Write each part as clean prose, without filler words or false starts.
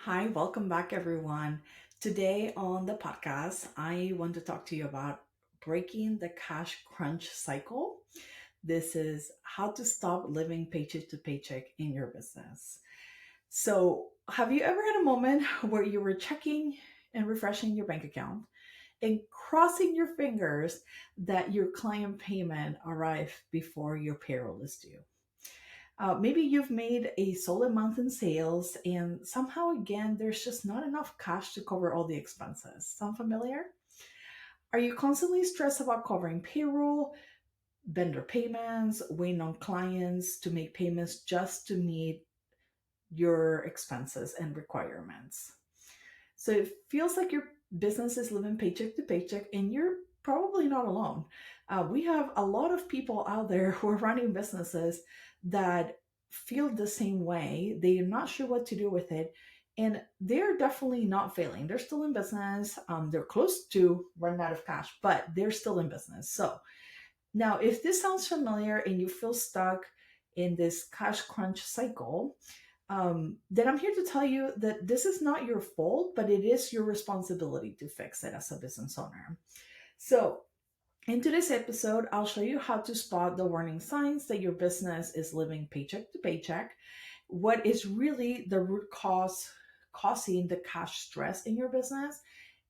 Hi, welcome back, everyone. Today on the podcast, I want to talk to you about breaking the cash crunch cycle. This is how to stop living paycheck to paycheck in your business. So, have you ever had a moment where you were checking and refreshing your bank account and crossing your fingers that your client payment arrived before your payroll is due? Maybe you've made a solid month in sales, and somehow again, there's just not enough cash to cover all the expenses. Sound familiar? Are you constantly stressed about covering payroll, vendor payments, waiting on clients to make payments just to meet your expenses and requirements? So it feels like your business is living paycheck to paycheck, and you're probably not alone. We have a lot of people out there who are running businesses that feel the same way. They are not sure what to do with it, and they're definitely not failing. They're still in business. They're close to running out of cash, but they're still in business. So now, if this sounds familiar and you feel stuck in this cash crunch cycle, then I'm here to tell you that this is not your fault, but it is your responsibility to fix it as a business owner. So, in today's episode, I'll show you how to spot the warning signs that your business is living paycheck to paycheck, what is really the root cause causing the cash stress in your business,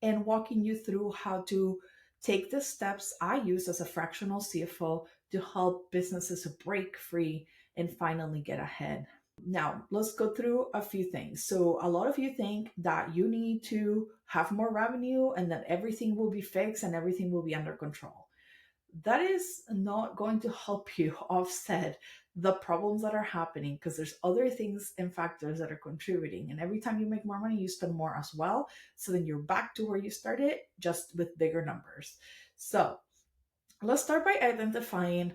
and walking you through how to take the steps I use as a fractional CFO to help businesses break free and finally get ahead. Now, let's go through a few things. So, a lot of you think that you need to have more revenue and that everything will be fixed and everything will be under control. That is not going to help you offset the problems that are happening because there's other things and factors that are contributing. And every time you make more money, you spend more as well. So then you're back to where you started, just with bigger numbers. So, let's start by identifying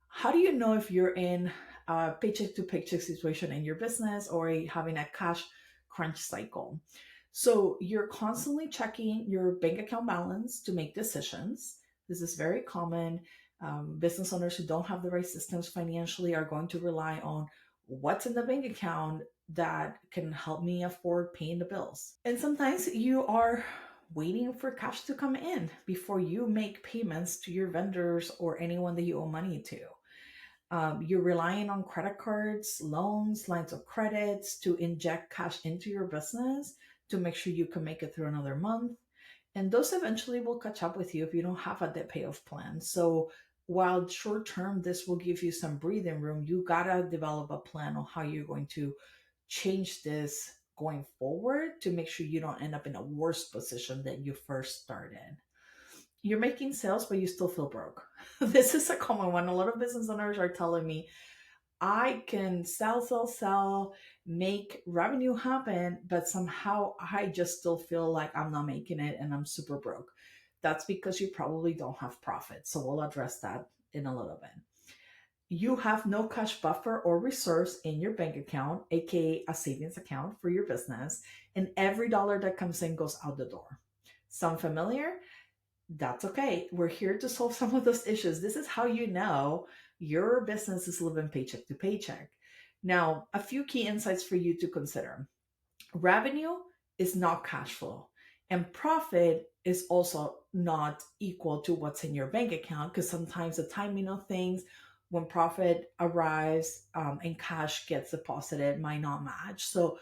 how do you know if you're in a paycheck to paycheck situation in your business or having a cash crunch cycle. So you're constantly checking your bank account balance to make decisions. This is very common. Business owners who don't have the right systems financially are going to rely on what's in the bank account that can help me afford paying the bills. And sometimes you are waiting for cash to come in before you make payments to your vendors or anyone that you owe money to. You're relying on credit cards, loans, lines of credits to inject cash into your business to make sure you can make it through another month. And those eventually will catch up with you if you don't have a debt payoff plan. So while short term, this will give you some breathing room, you gotta develop a plan on how you're going to change this going forward to make sure you don't end up in a worse position than you first started. You're making sales, but you still feel broke. This is a common one. A lot of business owners are telling me, I can sell, make revenue happen, but somehow I just still feel like I'm not making it and I'm super broke. That's because you probably don't have profit. So we'll address that in a little bit. You have no cash buffer or reserves in your bank account, aka a savings account for your business, and every dollar that comes in goes out the door. Sound familiar? That's okay. We're here to solve some of those issues. This is how you know your business is living paycheck to paycheck. Now, a few key insights for you to consider. Revenue is not cash flow, and profit is also not equal to what's in your bank account because sometimes the timing of things, when profit arrives and cash gets deposited, might not match. So,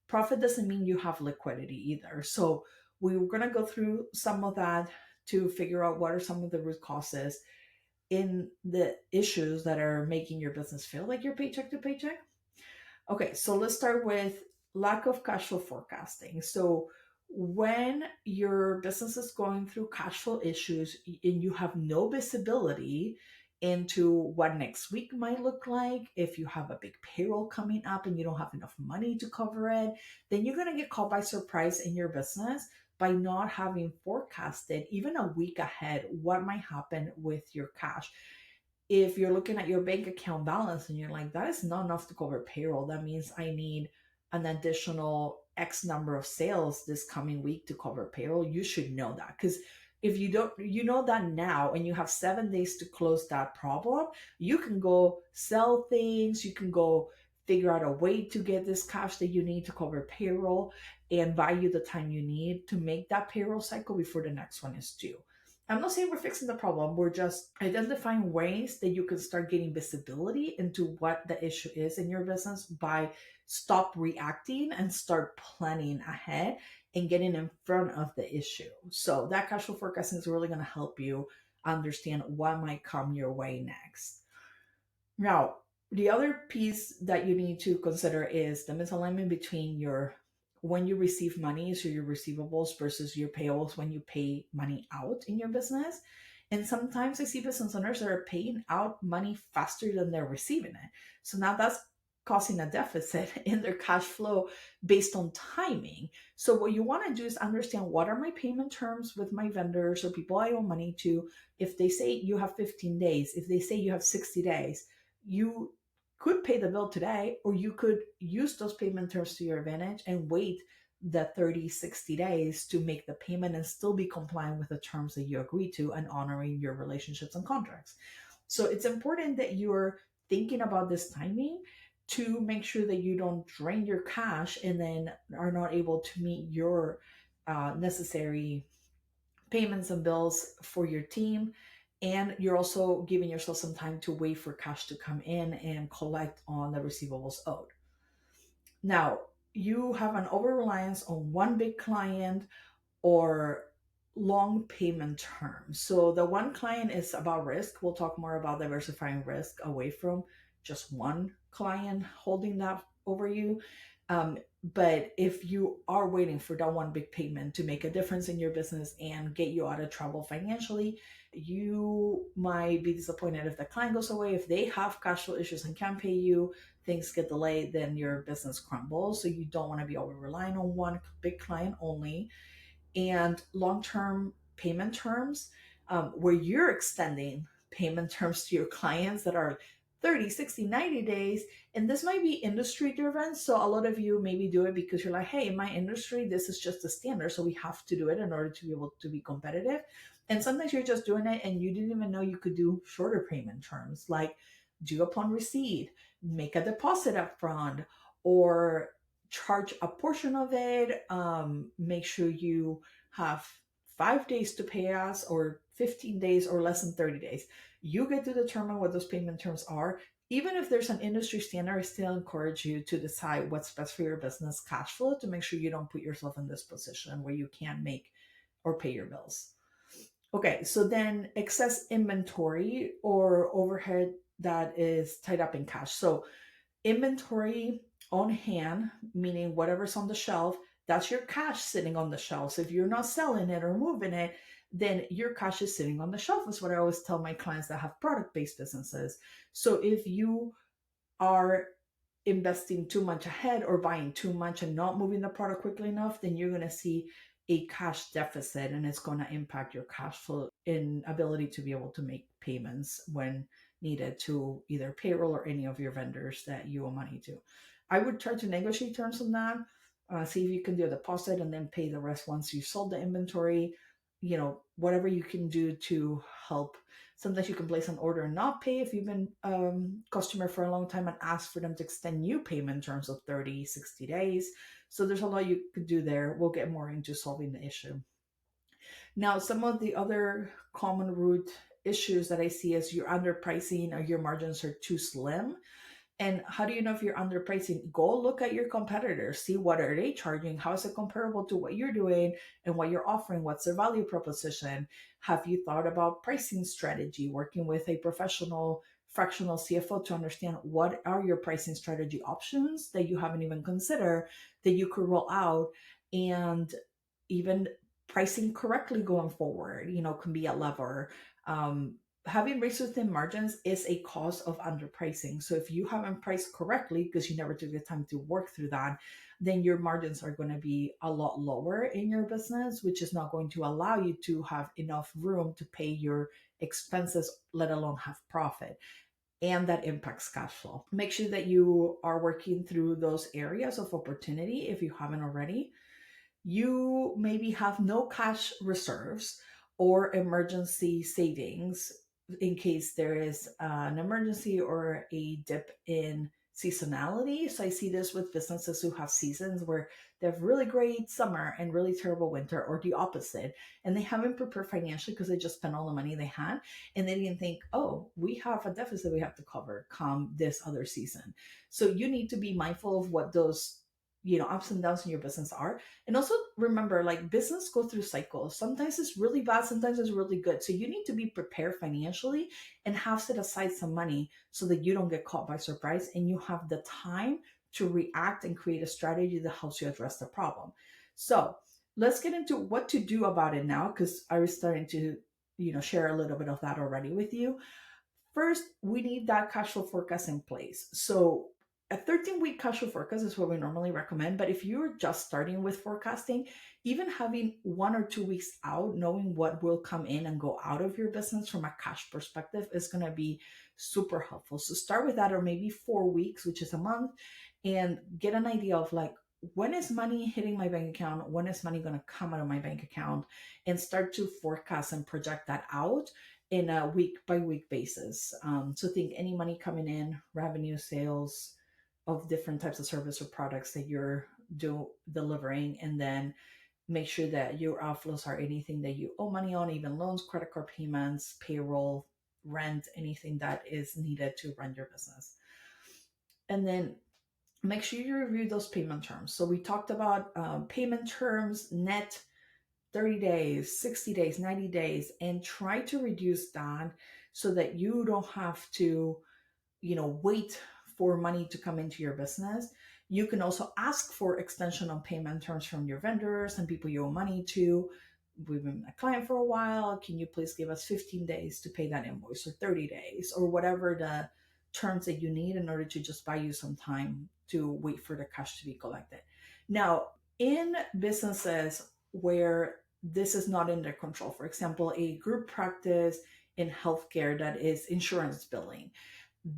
profit doesn't mean you have liquidity either. So, we were going to go through some of that to figure out what are some of the root causes in the issues that are making your business feel like you're paycheck to paycheck. Okay, so let's start with lack of cash flow forecasting. So, when your business is going through cash flow issues and you have no visibility into what next week might look like, if you have a big payroll coming up and you don't have enough money to cover it, then you're going to get caught by surprise in your business by not having forecasted even a week ahead what might happen with your cash. If you're looking at your bank account balance and you're like, that is not enough to cover payroll, that means I need an additional X number of sales this coming week to cover payroll, you should know that. Because if you don't, you know that now and you have 7 days to close that problem, you can go sell things, you can go figure out a way to get this cash that you need to cover payroll and buy you the time you need to make that payroll cycle before the next one is due. I'm not saying we're fixing the problem. We're just identifying ways that you can start getting visibility into what the issue is in your business by stop reacting and start planning ahead and getting in front of the issue. So that cash flow forecasting is really going to help you understand what might come your way next. Now, the other piece that you need to consider is the misalignment between your when you receive money, so your receivables versus your payables when you pay money out in your business. And sometimes I see business owners that are paying out money faster than they're receiving it. So now that's causing a deficit in their cash flow based on timing. So what you want to do is understand what are my payment terms with my vendors or people I owe money to. If they say you have 15 days, if they say you have 60 days, you could pay the bill today, or you could use those payment terms to your advantage and wait the 30, 60 days to make the payment and still be compliant with the terms that you agree to and honoring your relationships and contracts. So it's important that you're thinking about this timing to make sure that you don't drain your cash and then are not able to meet your necessary payments and bills for your team. And you're also giving yourself some time to wait for cash to come in and collect on the receivables owed. Now, you have an over reliance on one big client or long payment terms. So the one client is about risk. We'll talk more about diversifying risk away from just one client holding that over you. But if you are waiting for that one big payment to make a difference in your business and get you out of trouble financially, you might be disappointed if the client goes away. If they have cash flow issues and can't pay you, things get delayed, then your business crumbles. So you don't want to be over relying on one big client only. And long-term payment terms, where you're extending payment terms to your clients that are 30, 60, 90 days. And this might be industry driven. So a lot of you maybe do it because you're like, hey, in my industry, this is just the standard. So we have to do it in order to be able to be competitive. And sometimes you're just doing it and you didn't even know you could do shorter payment terms, like due upon receipt, make a deposit up front, or charge a portion of it. Make sure you have 5 days to pay us, or 15 days, or less than 30 days. You get to determine what those payment terms are. Even if there's an industry standard, I still encourage you to decide what's best for your business cash flow to make sure you don't put yourself in this position where you can't make or pay your bills. Okay, so then excess inventory or overhead that is tied up in cash. So inventory on hand, meaning whatever's on the shelf, that's your cash sitting on the shelf. So if you're not selling it or moving it, then your cash is sitting on the shelf, is what I always tell my clients that have product based businesses. So if you are investing too much ahead or buying too much and not moving the product quickly enough, then you're going to see a cash deficit, and it's going to impact your cash flow in ability to be able to make payments when needed to either payroll or any of your vendors that you owe money to. I would try to negotiate terms on that. See if you can do a deposit and then pay the rest once you sold the inventory. Whatever you can do to help. Sometimes you can place an order and not pay if you've been customer for a long time and ask for them to extend you payment terms of 30, 60 days. So there's a lot you could do there. We'll get more into solving the issue. Now, some of the other common root issues that I see is you're underpricing or your margins are too slim. And how do you know if you're underpricing? Go look at your competitors, see what are they charging, how is it comparable to what you're doing and what you're offering, what's their value proposition. Have you thought about pricing strategy, working with a professional fractional CFO to understand what are your pricing strategy options that you haven't even considered that you could roll out, and even pricing correctly going forward, can be a lever. Having razor thin margins is a cause of underpricing. So if you haven't priced correctly because you never took the time to work through that, then your margins are going to be a lot lower in your business, which is not going to allow you to have enough room to pay your expenses, let alone have profit. And that impacts cash flow. Make sure that you are working through those areas of opportunity if you haven't already. You maybe have no cash reserves or emergency savings in case there is an emergency or a dip in seasonality. So I see this with businesses who have seasons where they have really great summer and really terrible winter, or the opposite. And they haven't prepared financially because they just spent all the money they had. And they didn't think, oh, we have a deficit we have to cover come this other season. So you need to be mindful of what those ups and downs in your business are. And also remember, like, business go through cycles. Sometimes it's really bad, sometimes it's really good. So you need to be prepared financially and have set aside some money so that you don't get caught by surprise and you have the time to react and create a strategy that helps you address the problem. So let's get into what to do about it now, because I was starting to share a little bit of that already with you. First, we need that cash flow forecast in place. So a 13-week cash flow forecast is what we normally recommend. But if you're just starting with forecasting, even having 1 or 2 weeks out, knowing what will come in and go out of your business from a cash perspective is going to be super helpful. So start with that, or maybe 4 weeks, which is a month, and get an idea of like, when is money hitting my bank account? When is money going to come out of my bank account? And start to forecast and project that out in a week by week basis. So think any money coming in, revenue, sales of different types of service or products that you're delivering, and then make sure that your outflows are anything that you owe money on, even loans, credit card payments, payroll, rent, anything that is needed to run your business. And then make sure you review those payment terms. So we talked about payment terms, net 30 days, 60 days, 90 days, and try to reduce that so that you don't have to, wait for money to come into your business. You can also ask for extension on payment terms from your vendors and people you owe money to. We've been a client for a while. Can you please give us 15 days to pay that invoice, or 30 days, or whatever the terms that you need in order to just buy you some time to wait for the cash to be collected. Now, in businesses where this is not in their control, for example, a group practice in healthcare that is insurance billing,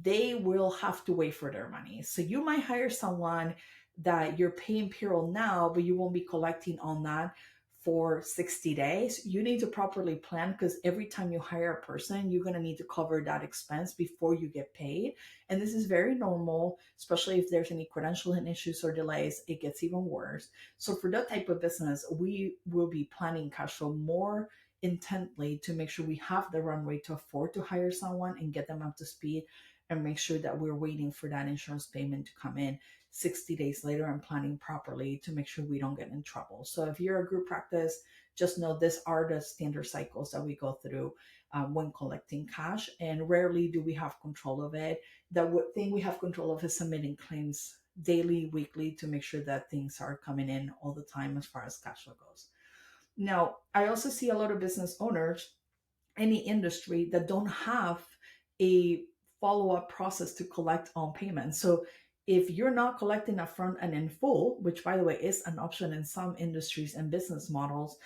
they will have to wait for their money. So you might hire someone that you're paying payroll now, but you won't be collecting on that for 60 days. You need to properly plan, because every time you hire a person, you're going to need to cover that expense before you get paid. And this is very normal, especially if there's any credentialing issues or delays, it gets even worse. So for that type of business, we will be planning cash flow more intently to make sure we have the runway to afford to hire someone and get them up to speed, and make sure that we're waiting for that insurance payment to come in 60 days later, and planning properly to make sure we don't get in trouble. So if you're a group practice, just know these are the standard cycles that we go through when collecting cash, and rarely do we have control of it. The thing we have control of is submitting claims daily, weekly, to make sure that things are coming in all the time as far as cash flow goes. Now, I also see a lot of business owners, any industry, that don't have a follow-up process to collect on payments. So if you're not collecting upfront and in full, which by the way is an option in some industries and business models,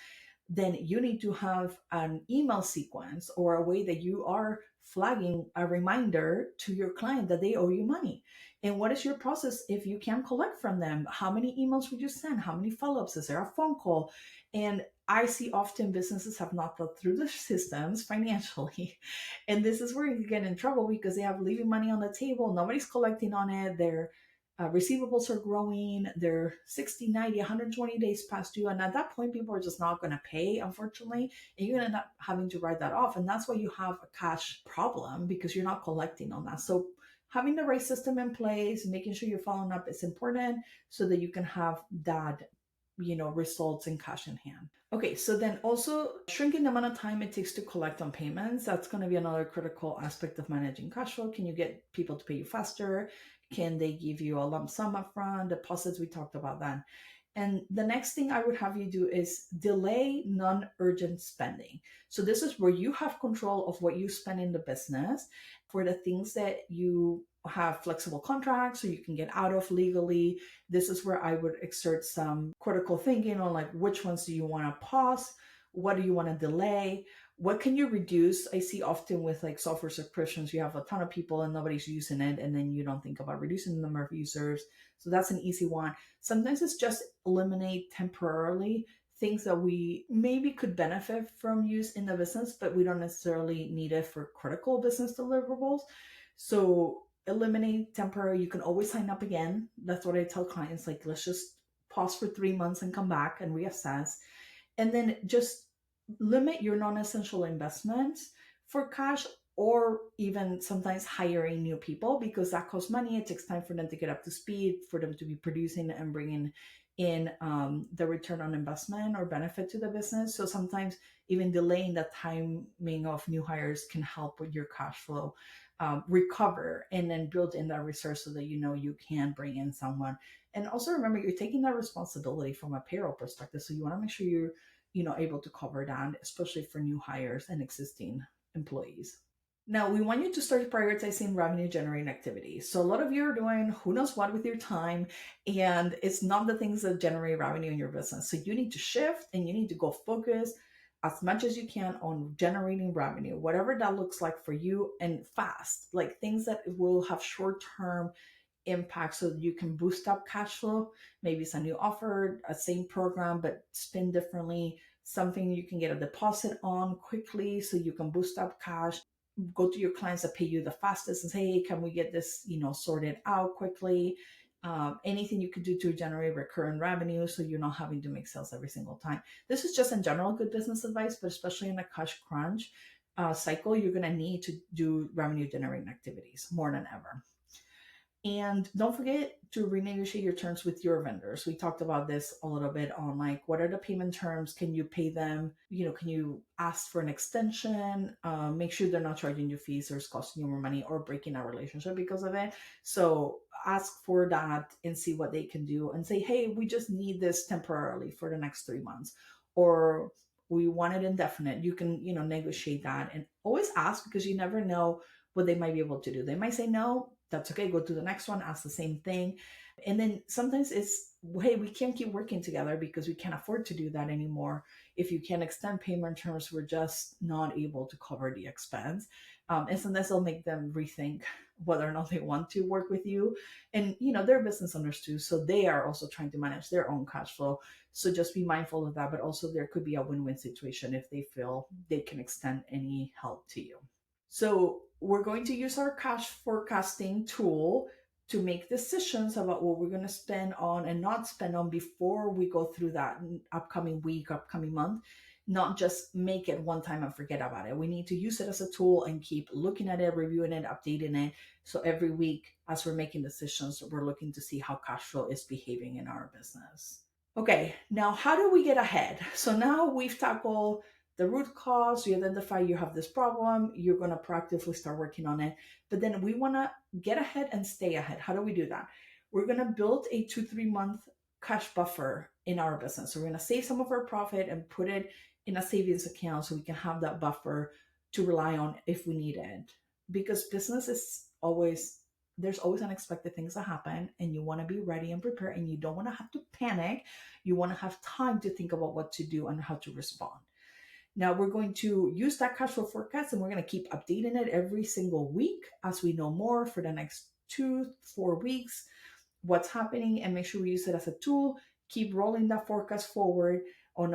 then you need to have an email sequence or a way that you are flagging a reminder to your client that they owe you money. And what is your process if you can't collect from them? How many emails would you send? How many follow-ups? Is there a phone call? And I see often businesses have not thought through the systems financially. And this is where you get in trouble, because they have leaving money on the table. Nobody's collecting on it. Their receivables are growing. They're 60, 90, 120 days past due. And at that point, people are just not going to pay, unfortunately. And you're going to end up having to write that off. And that's why you have a cash problem, because you're not collecting on that. So having the right system in place, making sure you're following up is important so that you can have that results in cash in hand. Okay, so then also shrinking the amount of time it takes to collect on payments. That's going to be another critical aspect of managing cash flow. Can you get people to pay you faster? Can they give you a lump sum upfront? Deposits, we talked about that. And the next thing I would have you do is delay non-urgent spending. So this is where you have control of what you spend in the business for the things that you have flexible contracts or you can get out of legally. This is where I would exert some critical thinking on like, which ones do you want to pause? What do you want to delay? What can you reduce? I see often with like software subscriptions, you have a ton of people and nobody's using it, and then you don't think about reducing the number of users. So that's an easy one. Sometimes it's just eliminate temporarily things that we maybe could benefit from use in the business, but we don't necessarily need it for critical business deliverables. So eliminate temporary. You can always sign up again. That's what I tell clients. Like, let's just pause for 3 months and come back and reassess. And then just limit your non-essential investments for cash, or even sometimes hiring new people, because that costs money. It takes time for them to get up to speed, for them to be producing and bringing in the return on investment or benefit to the business. So sometimes even delaying the timing of new hires can help with your cash flow recover, and then build in that resource so that you know you can bring in someone. And also remember, you're taking that responsibility from a payroll perspective, so you want to make sure you're able to cover that, especially for new hires and existing employees. Now, we want you to start prioritizing revenue generating activities. So, a lot of you are doing who knows what with your time, and it's not the things that generate revenue in your business. So, you need to shift and you need to go focus as much as you can on generating revenue, whatever that looks like for you, and fast, like things that will have short term impact so you can boost up cash flow. Maybe it's a new offer, a same program, but spin differently, something you can get a deposit on quickly so you can boost up cash. Go to your clients that pay you the fastest and say, hey, can we get this, sorted out quickly? Anything you could do to generate recurring revenue so you're not having to make sales every single time. This is just in general good business advice, but especially in a cash crunch cycle, you're going to need to do revenue generating activities more than ever. And don't forget to renegotiate your terms with your vendors. We talked about this a little bit on, like, what are the payment terms? Can you pay them? Can you ask for an extension? Make sure they're not charging you fees or it's costing you more money or breaking a relationship because of it. So ask for that and see what they can do, and say, hey, we just need this temporarily for the next 3 months, or we want it indefinite. You can, negotiate that, and always ask, because you never know what they might be able to do. They might say no, that's okay, go to the next one, ask the same thing. And then sometimes it's, hey, we can't keep working together because we can't afford to do that anymore. If you can extend payment terms, we're just not able to cover the expense. And sometimes they'll make them rethink whether or not they want to work with you. And they're business owners too, so they are also trying to manage their own cash flow. So just be mindful of that. But also there could be a win-win situation if they feel they can extend any help to you. So we're going to use our cash forecasting tool to make decisions about what we're going to spend on and not spend on before we go through that upcoming week, upcoming month. Not just make it one time and forget about it. We need to use it as a tool and keep looking at it, reviewing it, updating it. So every week, as we're making decisions, we're looking to see how cash flow is behaving in our business. Okay, now how do we get ahead? So now we've tackled the root cause, you identify you have this problem, you're going to proactively start working on it. But then we want to get ahead and stay ahead. How do we do that? We're going to build a 2-3 month cash buffer in our business. So we're going to save some of our profit and put it in a savings account so we can have that buffer to rely on if we need it. Because business is always, there's always unexpected things that happen, and you want to be ready and prepared, and you don't want to have to panic. You want to have time to think about what to do and how to respond. Now we're going to use that cash flow forecast, and we're going to keep updating it every single week as we know more for the next 2-4 weeks, what's happening, and make sure we use it as a tool. Keep rolling that forecast forward on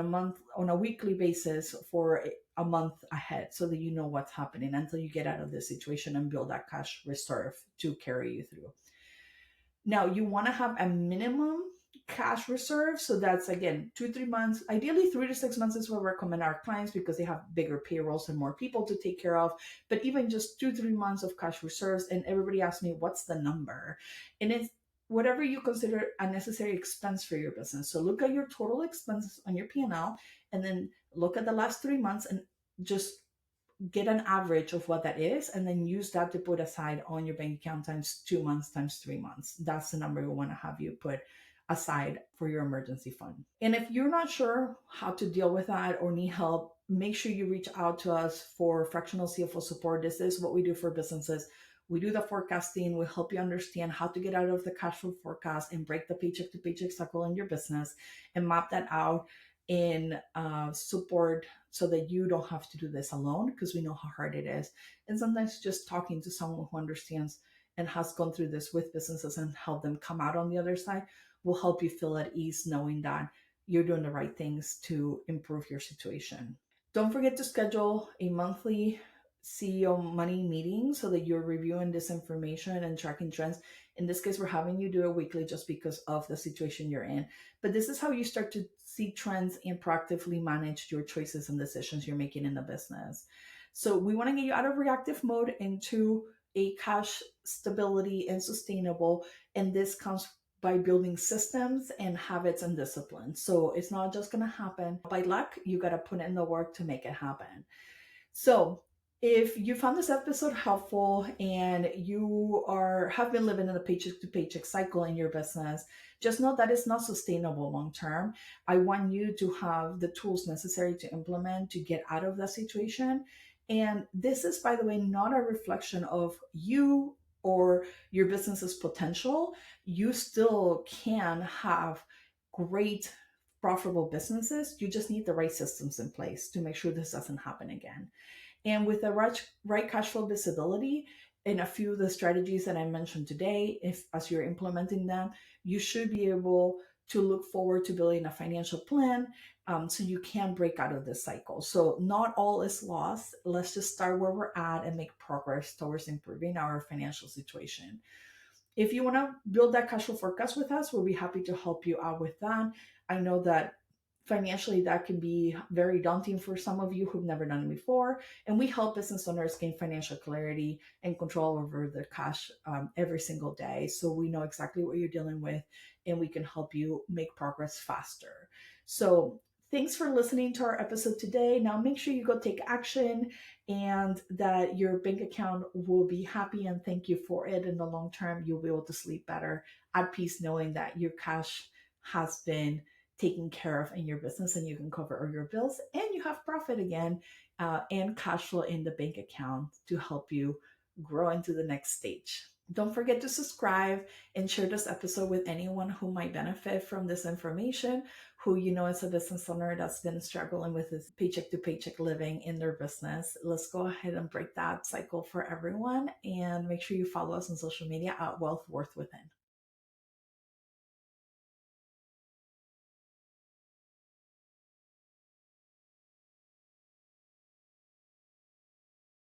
a weekly basis for a month ahead, so that you know what's happening until you get out of this situation and build that cash reserve to carry you through. Now, you want to have a minimum cash reserve. So that's, again, 2-3 months. Ideally, 3-6 months is what we recommend our clients, because they have bigger payrolls and more people to take care of. But even just 2-3 months of cash reserves. And everybody asks me, what's the number? And it's whatever you consider a necessary expense for your business. So look at your total expenses on your P&L, and then look at the last 3 months and just get an average of what that is, and then use that to put aside on your bank account times 2 months times 3 months. That's the number we want to have you put aside for your emergency fund. And if you're not sure how to deal with that or need help, make sure you reach out to us for fractional CFO support. This is what we do for businesses. We do the forecasting. We help you understand how to get out of the cash flow forecast and break the paycheck to paycheck cycle in your business, and map that out in support, so that you don't have to do this alone, because we know how hard it is. And sometimes just talking to someone who understands and has gone through this with businesses and help them come out on the other side will help you feel at ease, knowing that you're doing the right things to improve your situation. Don't forget to schedule a monthly CEO money meeting so that you're reviewing this information and tracking trends. In this case, we're having you do it weekly just because of the situation you're in. But this is how you start to see trends and proactively manage your choices and decisions you're making in the business. So we want to get you out of reactive mode into a cash stability and sustainable. And this comes by building systems and habits and discipline. So it's not just going to happen by luck. You got to put in the work to make it happen. So, if you found this episode helpful and you are have been living in a paycheck to paycheck cycle in your business, just know that it's not sustainable long term. I want you to have the tools necessary to implement to get out of that situation. And this is, by the way, not a reflection of you or your business's potential. You still can have great profitable businesses. You just need the right systems in place to make sure this doesn't happen again. And with the right cash flow visibility and a few of the strategies that I mentioned today, if as you're implementing them, you should be able to look forward to building a financial plan so you can break out of this cycle. So not all is lost. Let's just start where we're at and make progress towards improving our financial situation. If you want to build that cash flow forecast with us, we'll be happy to help you out with that. I know that financially that can be very daunting for some of you who've never done it before. And we help business owners gain financial clarity and control over their cash every single day. So we know exactly what you're dealing with and we can help you make progress faster. So thanks for listening to our episode today. Now make sure you go take action and that your bank account will be happy and thank you for it in the long term. You'll be able to sleep better at peace knowing that your cash has been taken care of in your business and you can cover all your bills and you have profit again and cash flow in the bank account to help you grow into the next stage. Don't forget to subscribe and share this episode with anyone who might benefit from this information, who you know is a business owner that's been struggling with this paycheck to paycheck living in their business. Let's go ahead and break that cycle for everyone and make sure you follow us on social media at Wealth Worth Within.